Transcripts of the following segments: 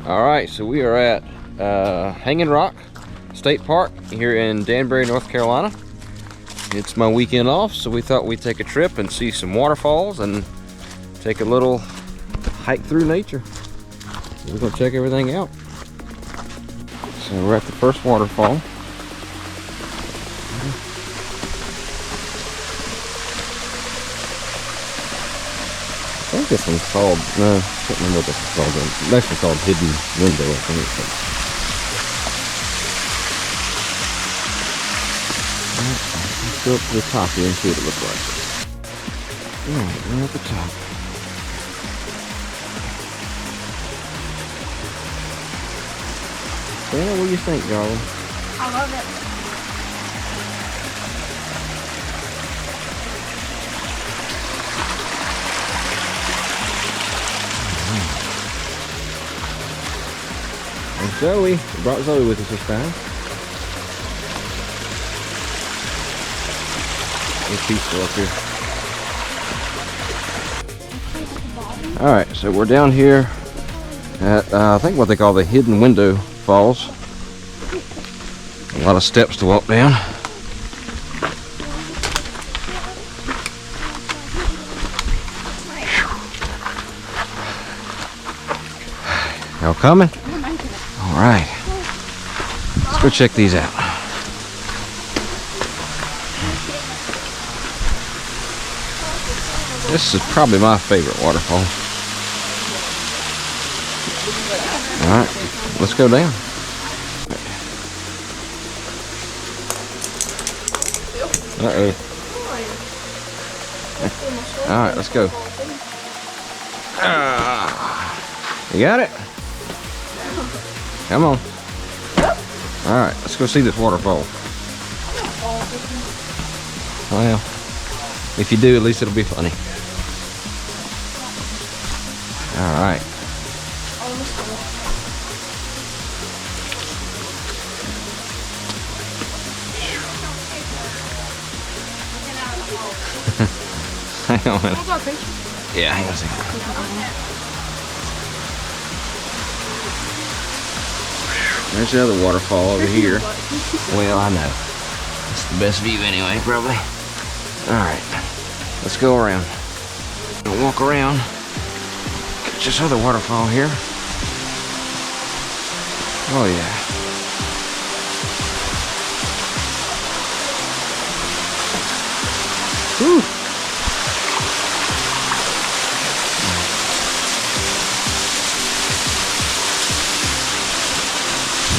All right, so we are at Hanging Rock State Park here in Danbury, North Carolina. It's my weekend off, so we thought we'd take a trip and see some waterfalls and take a little hike through nature. We're gonna check everything out. So we're at the first waterfall. I think this one's called, no, I can't remember what this is called. The next one's called Hidden Window, I think. Let's go up to the top here and see what it looks like. Alright, we're at the top. Dana, what do you think, darling? I love it. And Zoe, we brought Zoe with us this time. It's peaceful up here. Alright, so we're down here at, I think what they call the Hidden Window Falls. A lot of steps to walk down. Y'all coming? Alright. Let's go check these out. This is probably my favorite waterfall. Alright, let's go down. Uh-oh. Alright, let's go. You got it? Come on. Alright, let's go see this waterfall. Well, if you do, at least it'll be funny. Alright. Hang on a minute. Yeah, hang on a second. There's another waterfall over here. Well, I know. It's the best view anyway, probably. Alright. Let's go around. We'll walk around. Catch this other waterfall here. Oh, yeah. Whew.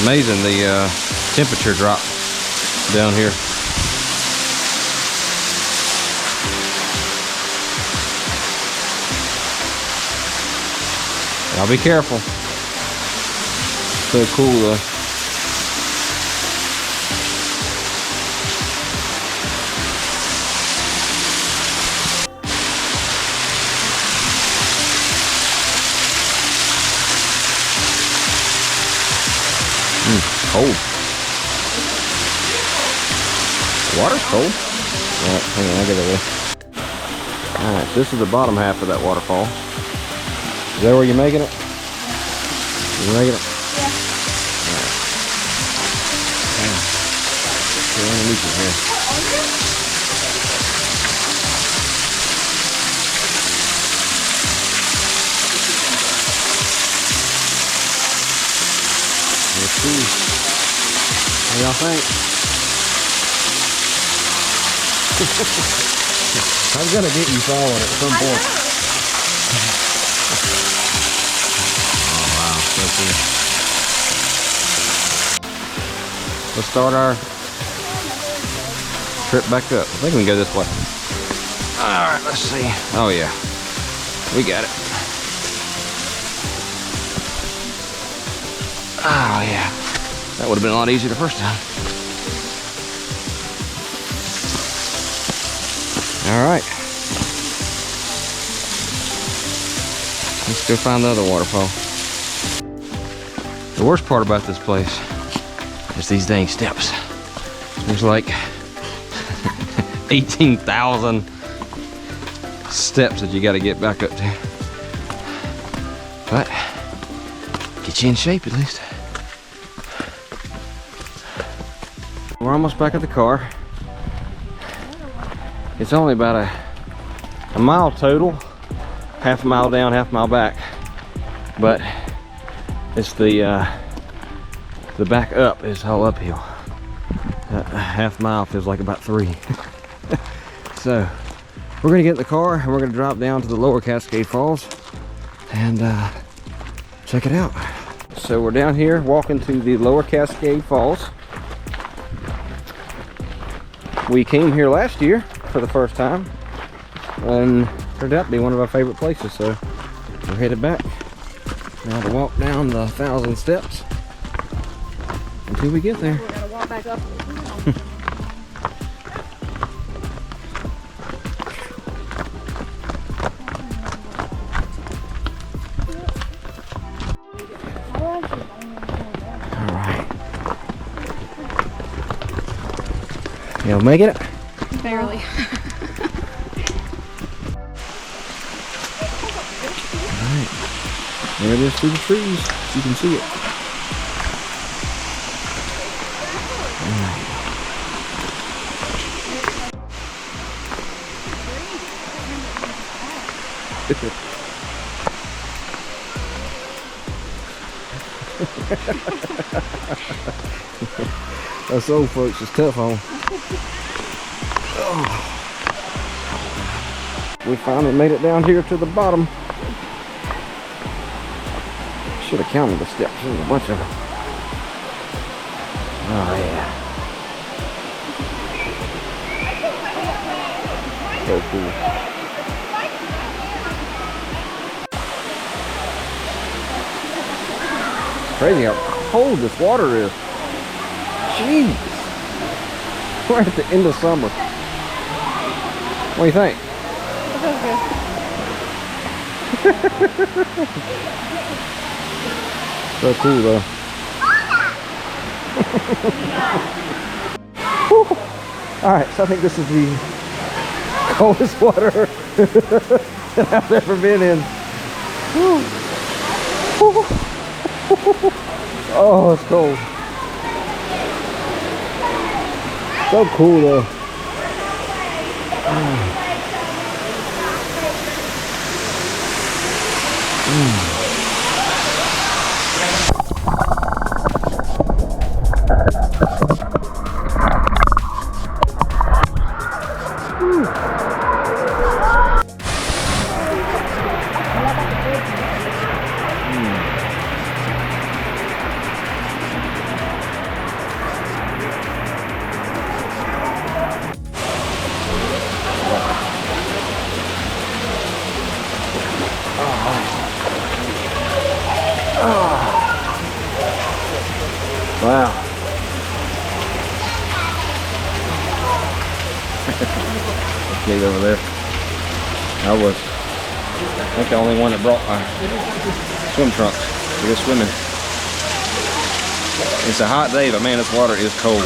Amazing the temperature drop down here. I'll be careful. So cool though. Cold. Water's cold. Alright, hang on, I'll get away. Alright, this is the bottom half of that waterfall. Is that where you're making it? You making it? Yeah. Alright. Get underneath it here. Let's see. What do y'all think? I'm gonna get you following at some point. Oh wow, so cool. Let's start our trip back up. I think we can go this way. Alright, let's see. Oh yeah. We got it. Oh yeah. That would have been a lot easier the first time. Alright. Let's go find the other waterfall. The worst part about this place is these dang steps. There's like 18,000 steps that you got to get back up to. But Get you in shape at least. We're almost back at the car. It's only about a mile total, half a mile down, half a mile back. But it's the back up is all uphill. A half mile feels like about 3. So we're gonna get in the car and we're gonna drop down to the lower Cascade Falls and check it out. So we're down here walking to the lower Cascade Falls. We came here last year for the first time and turned out to be one of our favorite places, so we're headed back now to walk down the 1,000 steps until we get there. We're gonna walk back up. You'll make it? Barely. Alright. There it is through the trees. You can see it. Us old folks is tough on. Oh. We finally made it down here to the bottom. Should have counted the steps. There's a bunch of them. Oh yeah. So cool. Crazy how cold this water is. Jeez. We're at the end of summer. What do you think? So cool though. Alright, so I think this is the coldest water that I've ever been in. Oh, it's cold. So cool though. Wow. Gate over there. I think the only one that brought my swim trunks to go swimming. It's a hot day, but man, this water is cold.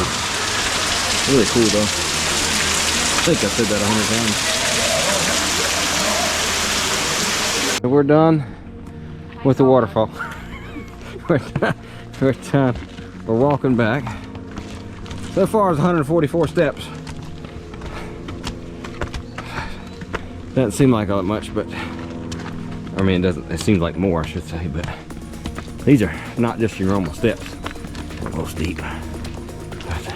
Really cool though. I think I said that 100 times. We're done with the waterfall. We're done. We're walking back. So far it's 144 steps. Doesn't seem like all that much, but I mean, it seems like more, I should say, but these are not just your normal steps. They're a little steep. But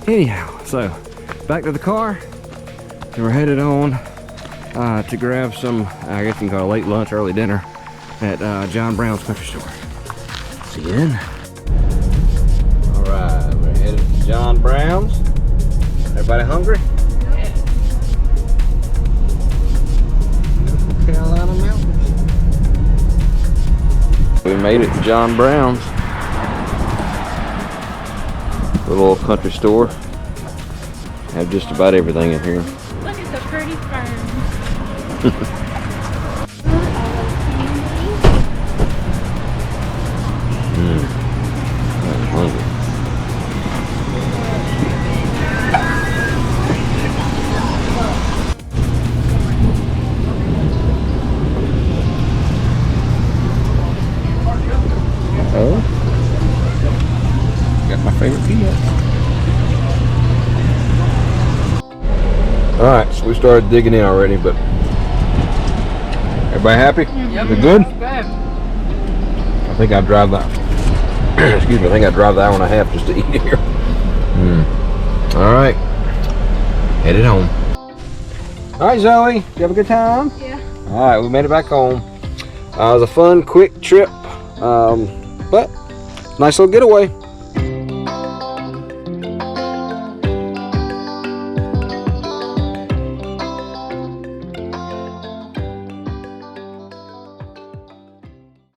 anyhow, so back to the car, and we're headed on to grab some, I guess you can call it late lunch, early dinner at John Brown's Country Store. See you then. Alright, we're headed to John Brown's. Everybody hungry? Carolina Mountains. We made it to John Brown's. The little country store. Have just about everything in here. Look at the pretty ferns. I'm hungry. favorite peanut. All right, so we started digging in already, but everybody happy? Yep. We good? Okay. I think I'd drive that. Excuse me. I think I'd drive the hour and a half just to eat here. All right, headed home. All right, Zoe, you have a good time? Yeah. All right, we made it back home. It was a fun, quick trip, but nice little getaway.